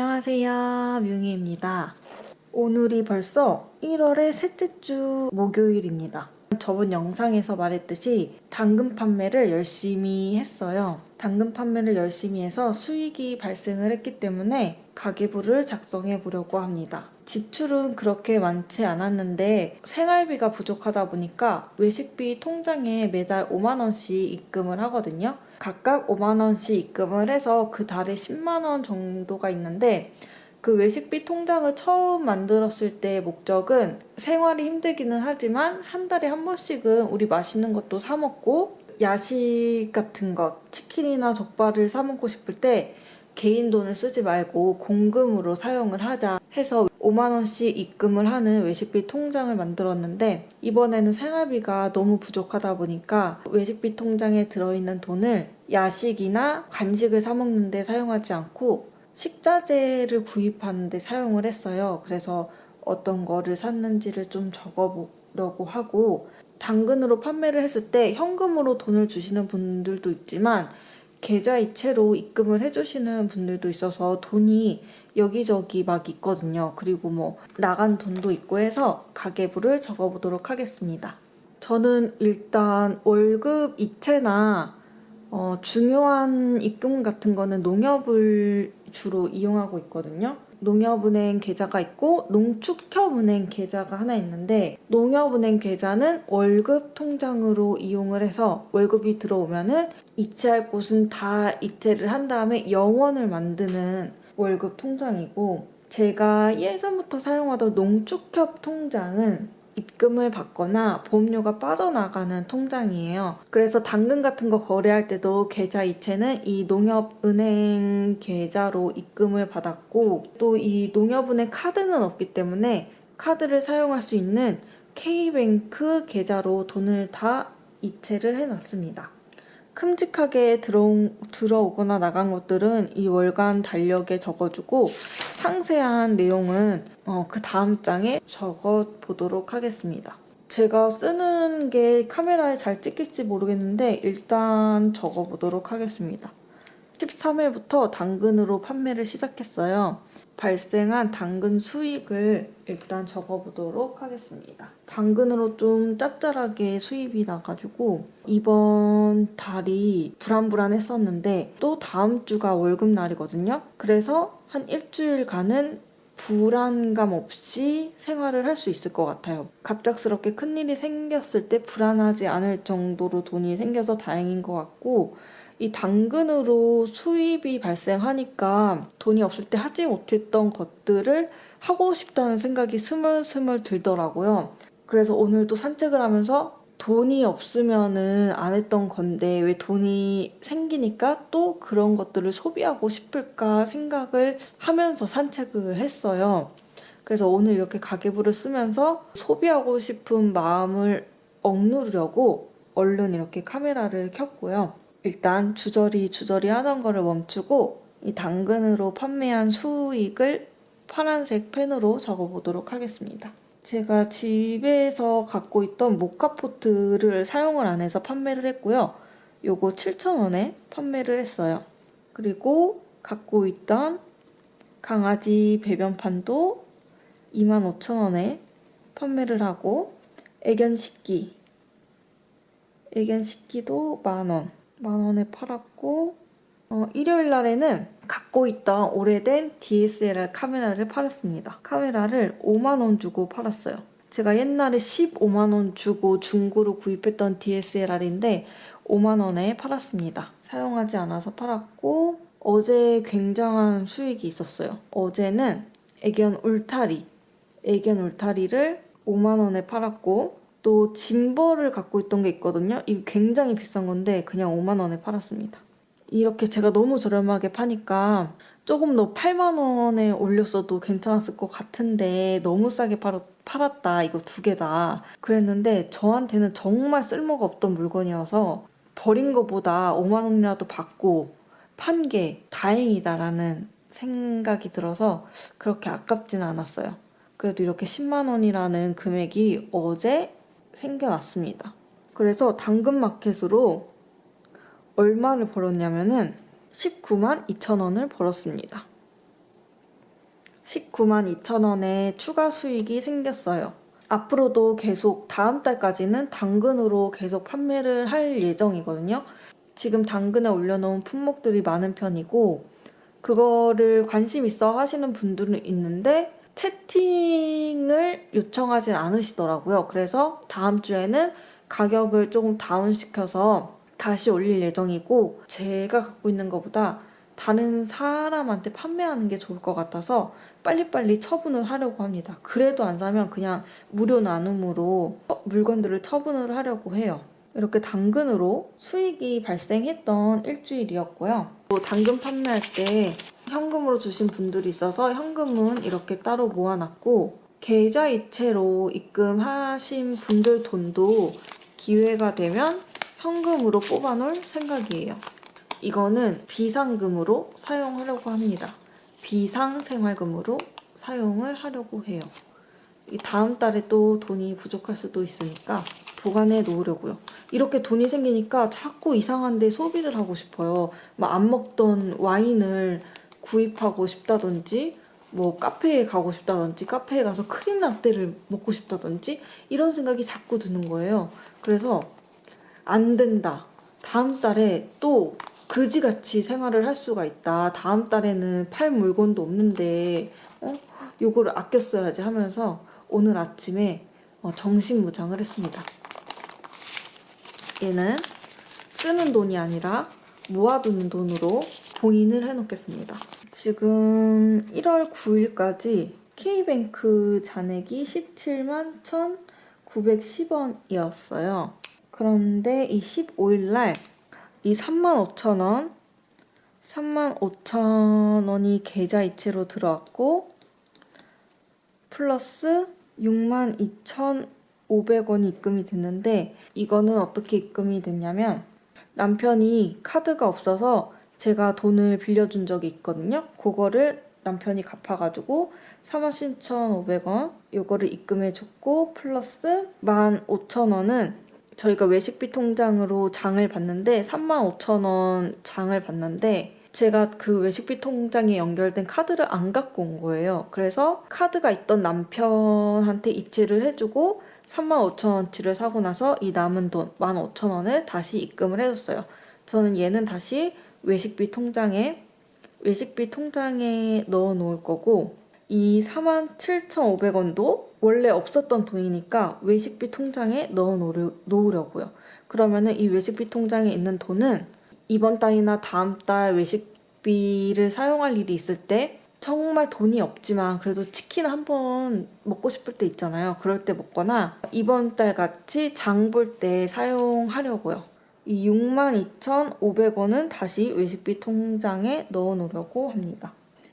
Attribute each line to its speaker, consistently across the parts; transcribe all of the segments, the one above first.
Speaker 1: 안녕하세요, 뮤ങ്ങി입니다. 오늘이 벌써 1월의 셋째 주 목요일입니다. 저번 영상에서 말했듯이 당근 판매를 열심히 했어요. 당근 판매를 열심히 해서 수익이 발생을 했기 때문에 가계부를 작성해 보려고 합니다. 지출은 그렇게 많지 않았는데 생활비가 부족하다 보니까 외식비 통장에 매달 5만 원씩 입금을 하거든요. 각각 5만 원씩 입금을 해서 그 달에 10만 원 정도가 있는데 그 외식비 통장을 처음 만들었을 때의 목적은 생활이 힘들기는 하지만 한 달에 한 번씩은 우리 맛있는 것도 사 먹고 야식 같은 것, 치킨이나 족발을 사 먹고 싶을 때 개인 돈을 쓰지 말고 공금으로 사용을 하자 해서 5만 원씩 입금을 하는 외식비 통장을 만들었는데 이번에는 생활비가 너무 부족하다 보니까 외식비 통장에 들어있는 돈을 야식이나 간식을 사 먹는 데 사용하지 않고 식자재를 구입하는 데 사용을 했어요. 그래서 어떤 거를 샀는지를 좀 적어보려고 하고 당근으로 판매를 했을 때 현금으로 돈을 주시는 분들도 있지만 계좌이체로 입금을 해주시는 분들도 있어서 돈이 여기저기 막 있거든요. 그리고 뭐 나간 돈도 있고 해서 가계부를 적어보도록 하겠습니다. 저는 일단 월급 이체나 중요한 입금 같은 거는 농협을 주로 이용하고 있거든요. 농협은행 계좌가 있고 농축협은행 계좌가 하나 있는데 농협은행 계좌는 월급 통장으로 이용을 해서 월급이 들어오면은 이체할 곳은 다 이체를 한 다음에 영원을 만드는 월급 통장이고 제가 예전부터 사용하던 농축협 통장은 입금을 받거나 보험료가 빠져나가는 통장이에요. 그래서 당근 같은 거 거래할 때도 계좌 이체는 이 농협은행 계좌로 입금을 받았고 또 이 농협은행 카드는 없기 때문에 카드를 사용할 수 있는 K뱅크 계좌로 돈을 다 이체를 해놨습니다. 큼직하게 들어오거나 나간 것들은 이 월간 달력에 적어주고 상세한 내용은 그 다음 장에 적어보도록 하겠습니다. 제가 쓰는 게 카메라에 잘 찍힐지 모르겠는데 일단 적어보도록 하겠습니다. 13일부터 당근으로 판매를 시작했어요. 발생한 당근 수익을 일단 적어보도록 하겠습니다. 당근으로 좀 짭짤하게 수입이 나가지고 이번 달이 불안불안했었는데 또 다음 주가 월급날이거든요. 그래서 한 일주일간은 불안감 없이 생활을 할 수 있을 것 같아요. 갑작스럽게 큰일이 생겼을 때 불안하지 않을 정도로 돈이 생겨서 다행인 것 같고 이 당근으로 수입이 발생하니까 돈이 없을 때 하지 못했던 것들을 하고 싶다는 생각이 스물스물 들더라고요. 그래서 오늘도 산책을 하면서 돈이 없으면은 안 했던 건데 왜 돈이 생기니까 또 그런 것들을 소비하고 싶을까 생각을 하면서 산책을 했어요. 그래서 오늘 이렇게 가계부를 쓰면서 소비하고 싶은 마음을 억누르려고 얼른 이렇게 카메라를 켰고요. 일단 주저리 하던 거를 멈추고 이 당근으로 판매한 수익을 파란색 펜으로 적어보도록 하겠습니다. 제가 집에서 갖고 있던 모카포트를 사용을 안 해서 판매를 했고요. 요거 7,000원에 판매를 했어요. 그리고 갖고 있던 강아지 배변판도 25,000원에 판매를 하고 애견 식기도 만원에 팔았고 일요일 날에는 갖고 있던 오래된 DSLR 카메라를 팔았습니다. 카메라를 5만원 주고 팔았어요. 제가 옛날에 15만원 주고 중고로 구입했던 DSLR인데 5만원에 팔았습니다. 사용하지 않아서 팔았고 어제 굉장한 수익이 있었어요. 어제는 애견 울타리를 5만원에 팔았고 또 짐벌을 갖고 있던 게 있거든요. 이거 굉장히 비싼 건데 그냥 5만원에 팔았습니다. 이렇게 제가 너무 저렴하게 파니까 조금 더 8만원에 올렸어도 괜찮았을 것 같은데 너무 싸게 팔았다. 이거 두 개다. 그랬는데 저한테는 정말 쓸모가 없던 물건이어서 버린 거보다 5만원이라도 받고 판 게 다행이다라는 생각이 들어서 그렇게 아깝진 않았어요. 그래도 이렇게 10만원이라는 금액이 어제 생겨났습니다. 그래서 당근마켓으로 얼마를 벌었냐면은 19만 2천 원을 벌었습니다. 19만 2천 원의 추가 수익이 생겼어요. 앞으로도 계속 다음 달까지는 당근으로 계속 판매를 할 예정이거든요. 지금 당근에 올려놓은 품목들이 많은 편이고 그거를 관심 있어 하시는 분들은 있는데 채팅을 요청하진 않으시더라고요. 그래서 다음 주에는 가격을 조금 다운시켜서 다시 올릴 예정이고 제가 갖고 있는 것보다 다른 사람한테 판매하는 게 좋을 것 같아서 빨리빨리 처분을 하려고 합니다. 그래도 안 사면 그냥 무료 나눔으로 물건들을 처분을 하려고 해요. 이렇게 당근으로 수익이 발생했던 일주일이었고요. 또 당근 판매할 때 현금으로 주신 분들이 있어서 현금은 이렇게 따로 모아놨고 계좌이체로 입금하신 분들 돈도 기회가 되면 현금으로 뽑아놓을 생각이에요. 이거는 비상금으로 사용하려고 합니다. 비상생활금으로 사용을 하려고 해요. 다음 달에 또 돈이 부족할 수도 있으니까 보관해 놓으려고요. 이렇게 돈이 생기니까 자꾸 이상한데 소비를 하고 싶어요. 막 안 먹던 와인을 구입하고 싶다든지 뭐 카페에 가고 싶다든지 카페에 가서 크림 라떼를 먹고 싶다든지 이런 생각이 자꾸 드는 거예요. 그래서 안 된다. 다음 달에 또 그지같이 생활을 할 수가 있다. 다음 달에는 팔 물건도 없는데 요거를 아껴 써야지 하면서 오늘 아침에 정신무장을 했습니다. 얘는 쓰는 돈이 아니라 모아두는 돈으로 봉인을 해놓겠습니다. 지금 1월 9일까지 K뱅크 잔액이 17만 1,910원이었어요. 그런데 이 15일날 이 35,000원, 35,000원이 계좌이체로 들어왔고 플러스 62,500원이 입금이 됐는데 이거는 어떻게 입금이 됐냐면 남편이 카드가 없어서 제가 돈을 빌려준 적이 있거든요. 그거를 남편이 갚아가지고 47,500원 요거를 입금해줬고 플러스 15,000원은 저희가 외식비 통장으로 장을 봤는데 35,000원 장을 봤는데 제가 그 외식비 통장에 연결된 카드를 안 갖고 온 거예요. 그래서 카드가 있던 남편한테 이체를 해주고 35,000원치를 사고 나서 이 남은 돈 15,000원을 다시 입금을 해줬어요. 저는 얘는 다시 외식비 통장에 넣어 놓을 거고 이 47,500원도 원래 없었던 돈이니까 외식비 통장에 넣어 놓으려고요. 그러면은 이 외식비 통장에 있는 돈은 이번 달이나 다음 달 외식비를 사용할 일이 있을 때 정말 돈이 없지만 그래도 치킨 한번 먹고 싶을 때 있잖아요. 그럴 때 먹거나 이번 달 같이 장 볼 때 사용하려고요. 이 62,500원은 다시 외식비 통장에 넣어 놓으려고 합니다.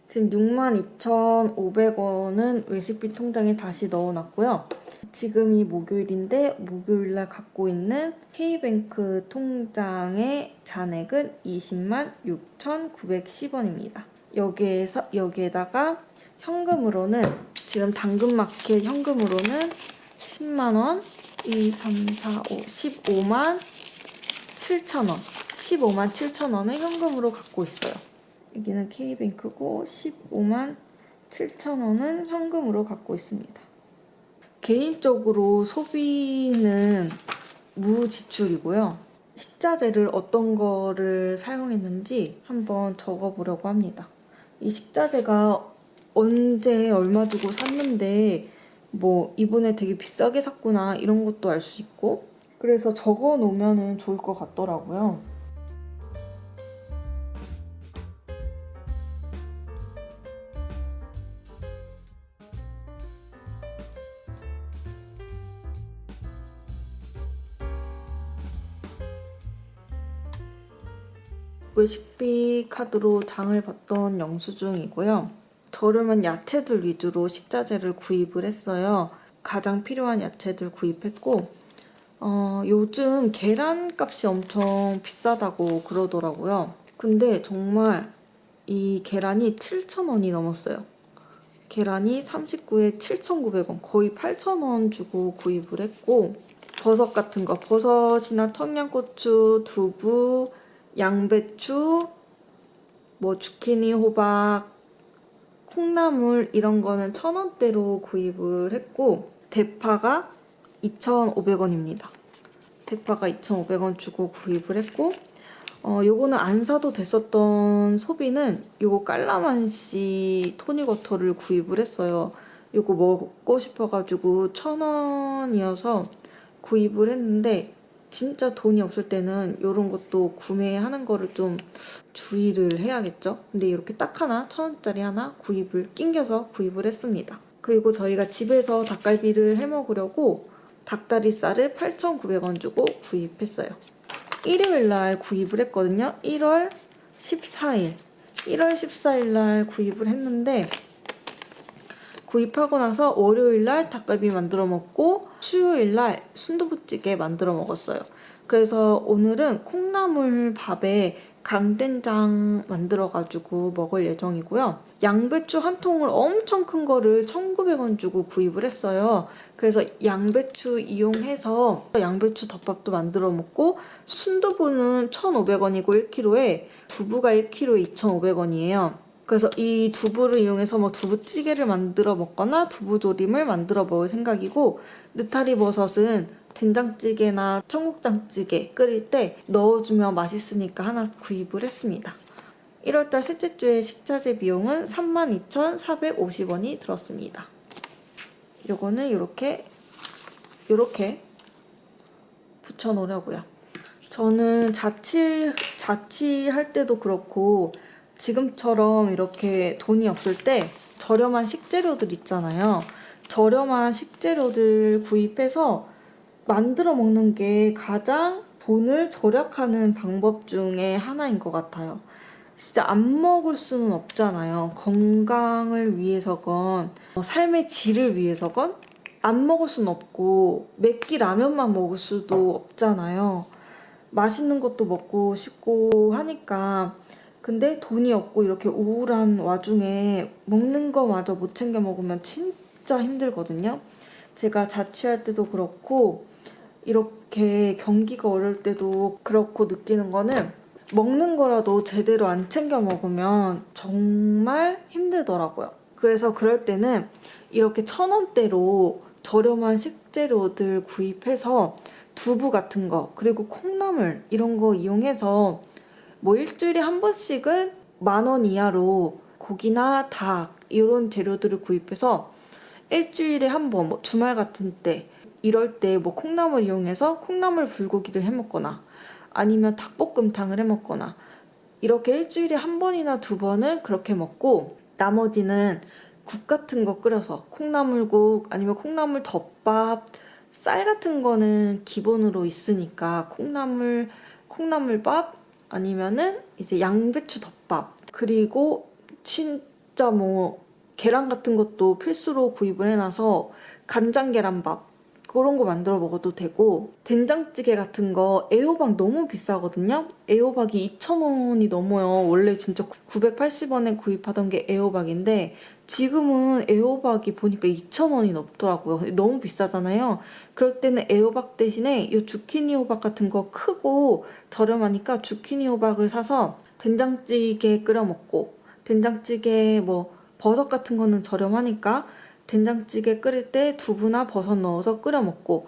Speaker 1: 지금 62,500원은 외식비 통장에 다시 넣어 놨고요. 지금이 목요일인데 목요일날 갖고 있는 K뱅크 통장의 잔액은 20만 6,910원입니다. 여기에다가 현금으로는 지금 당근마켓 현금으로는 10만원, 2, 3, 4, 5, 15만 7천원 15만 7천원을 현금으로 갖고 있어요. 여기는 K뱅크고 15만 7천원은 현금으로 갖고 있습니다. 개인적으로 소비는 무지출이고요. 식자재를 어떤 거를 사용했는지 한번 적어보려고 합니다. 이 식자재가 언제 얼마 주고 샀는데 뭐 이번에 되게 비싸게 샀구나 이런 것도 알 수 있고 그래서 적어 놓으면 좋을 것 같더라고요. 외식비 카드로 장을 봤던 영수증이고요. 저렴한 야채들 위주로 식자재를 구입을 했어요. 가장 필요한 야채들 구입했고 요즘 계란 값이 엄청 비싸다고 그러더라고요. 근데 정말 이 계란이 7,000원이 넘었어요. 계란이 39에 7,900원, 거의 8,000원 주고 구입을 했고 버섯 같은 거, 버섯이나 청양고추, 두부, 양배추, 뭐 주키니, 호박, 콩나물 이런 거는 1,000원대로 구입을 했고 대파가 2,500원입니다. 대파가 2,500원 주고 구입을 했고 요거는 안 사도 됐었던 소비는 요거 깔라만시 토닉워터를 구입을 했어요. 요거 먹고 싶어가지고 1,000원이어서 구입을 했는데 진짜 돈이 없을 때는 이런 것도 구매하는 거를 좀 주의를 해야겠죠. 근데 이렇게 딱 하나 1,000원짜리 하나 낑겨서 구입을 했습니다. 그리고 저희가 집에서 닭갈비를 해 먹으려고 닭다리살을 8,900원 주고 구입했어요. 일요일 날 구입을 했거든요. 1월 14일. 1월 14일 날 구입을 했는데 구입하고 나서 월요일 날 닭갈비 만들어 먹고 수요일 날 순두부찌개 만들어 먹었어요. 그래서 오늘은 콩나물 밥에 강된장 만들어가지고 먹을 예정이고요. 양배추 한 통을 엄청 큰 거를 1,900원 주고 구입을 했어요. 그래서 양배추 이용해서 양배추 덮밥도 만들어 먹고 순두부는 1,500원이고 1kg에 두부가 1kg에 2,500원이에요. 그래서 이 두부를 이용해서 뭐 두부찌개를 만들어 먹거나 두부조림을 만들어 먹을 생각이고 느타리 버섯은 된장찌개나 청국장찌개 끓일 때 넣어주면 맛있으니까 하나 구입을 했습니다. 1월달 셋째 주의 식자재 비용은 32,450원이 들었습니다. 요거는 이렇게 붙여놓으려고요. 저는 자취할 때도 그렇고 지금처럼 이렇게 돈이 없을 때 저렴한 식재료들 있잖아요. 저렴한 식재료들 구입해서 만들어 먹는 게 가장 돈을 절약하는 방법 중에 하나인 것 같아요. 진짜 안 먹을 수는 없잖아요. 건강을 위해서건 삶의 질을 위해서건 안 먹을 수는 없고 맵기 라면만 먹을 수도 없잖아요. 맛있는 것도 먹고 싶고 하니까 근데 돈이 없고 이렇게 우울한 와중에 먹는 거마저 못 챙겨 먹으면 진짜 힘들거든요. 제가 자취할 때도 그렇고 이렇게 경기가 어려울 때도 그렇고 느끼는 거는 먹는 거라도 제대로 안 챙겨 먹으면 정말 힘들더라고요. 그래서 그럴 때는 이렇게 1,000원대로 저렴한 식재료들 구입해서 두부 같은 거 그리고 콩나물 이런 거 이용해서 뭐 일주일에 한 번씩은 10,000원 이하로 고기나 닭 이런 재료들을 구입해서 일주일에 한 번 뭐 주말 같은 때 이럴 때 뭐 콩나물 이용해서 콩나물 불고기를 해 먹거나 아니면 닭볶음탕을 해 먹거나 이렇게 일주일에 한 번이나 두 번은 그렇게 먹고 나머지는 국 같은 거 끓여서 콩나물국 아니면 콩나물 덮밥 쌀 같은 거는 기본으로 있으니까 콩나물밥 아니면은 이제 양배추 덮밥 그리고 진짜 뭐 계란 같은 것도 필수로 구입을 해놔서 간장 계란밥 그런 거 만들어 먹어도 되고 된장찌개 같은 거 애호박 너무 비싸거든요. 애호박이 2,000원이 넘어요. 원래 진짜 980원에 구입하던 게 애호박인데 지금은 애호박이 보니까 2,000원이 넘더라고요. 너무 비싸잖아요. 그럴 때는 애호박 대신에 이 주키니 호박 같은 거 크고 저렴하니까 주키니 호박을 사서 된장찌개 끓여 먹고 된장찌개 뭐 버섯 같은 거는 저렴하니까 된장찌개 끓일 때 두부나 버섯 넣어서 끓여 먹고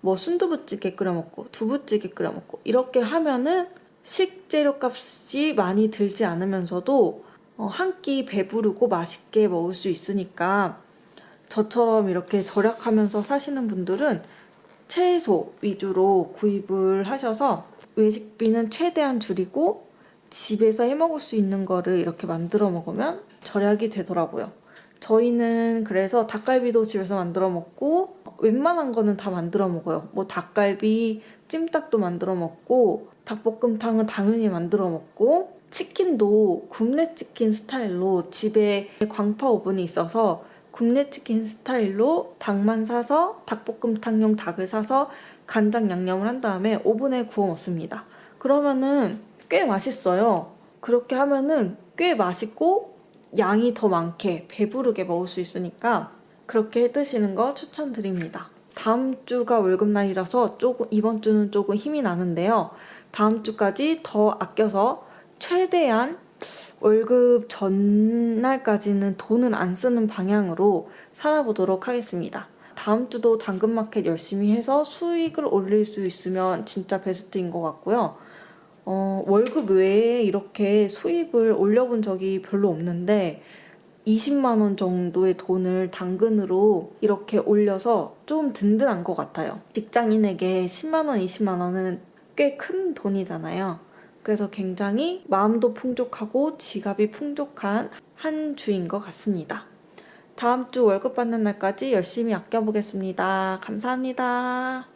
Speaker 1: 뭐 순두부찌개 끓여 먹고 두부찌개 끓여 먹고 이렇게 하면은 식재료 값이 많이 들지 않으면서도 한 끼 배부르고 맛있게 먹을 수 있으니까 저처럼 이렇게 절약하면서 사시는 분들은 채소 위주로 구입을 하셔서 외식비는 최대한 줄이고 집에서 해 먹을 수 있는 거를 이렇게 만들어 먹으면 절약이 되더라고요. 저희는 그래서 닭갈비도 집에서 만들어 먹고 웬만한 거는 다 만들어 먹어요. 뭐 닭갈비, 찜닭도 만들어 먹고 닭볶음탕은 당연히 만들어 먹고 치킨도 굽네 치킨 스타일로 집에 광파 오븐이 있어서 굽네 치킨 스타일로 닭만 사서 닭볶음탕용 닭을 사서 간장 양념을 한 다음에 오븐에 구워 먹습니다. 그러면은 꽤 맛있어요. 그렇게 하면은 꽤 맛있고 양이 더 많게 배부르게 먹을 수 있으니까 그렇게 해 드시는 거 추천드립니다. 다음 주가 월급날이라서 이번 주는 조금 힘이 나는데요. 다음 주까지 더 아껴서 최대한 월급 전날까지는 돈을 안 쓰는 방향으로 살아보도록 하겠습니다. 다음 주도 당근마켓 열심히 해서 수익을 올릴 수 있으면 진짜 베스트인 것 같고요. 월급 외에 이렇게 수입을 올려본 적이 별로 없는데 20만 원 정도의 돈을 당근으로 이렇게 올려서 좀 든든한 것 같아요. 직장인에게 10만 원, 20만 원은 꽤 큰 돈이잖아요. 그래서 굉장히 마음도 풍족하고 지갑이 풍족한 한 주인 것 같습니다. 다음 주 월급 받는 날까지 열심히 아껴보겠습니다. 감사합니다.